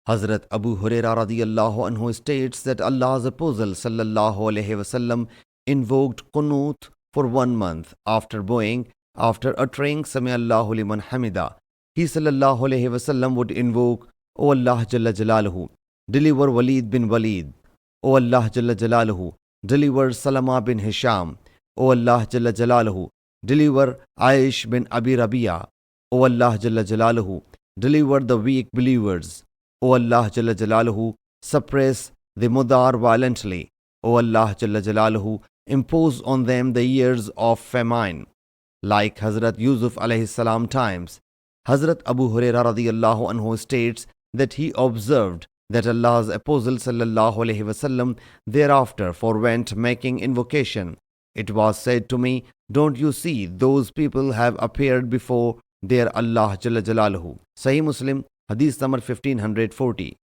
Hazrat Abu Huraira radiyallahu anhu states that Allah's Apostle sallallahu alaihi wasallam invoked qunut for 1 month after uttering Sami Allahu liman hamida. He sallallahu alaihi wasallam would invoke, O Allah Jalla Jalaluhu, deliver Walid bin Walid. O Allah Jalla Jalaluhu, deliver Salama bin Hisham. O Allah Jalla Jalaluhu, deliver Aish bin Abi Rabia. O Allah Jalla Jalaluhu, deliver the weak believers. O Allah Jalla Jalaluhu, suppress the mudar violently. O Allah Jalla Jalaluhu, impose on them the years of famine, like Hazrat Yusuf alayhi salam times. Hazrat Abu Huraira radiyallahu anhu states that he observed that Allah's Apostle sallallahu alaihi wasallam thereafter forwent making invocation. It was said to me, don't you see those people have appeared before their Allah Jalla Jalaluhu. Sahih Muslim Hadees number 1540.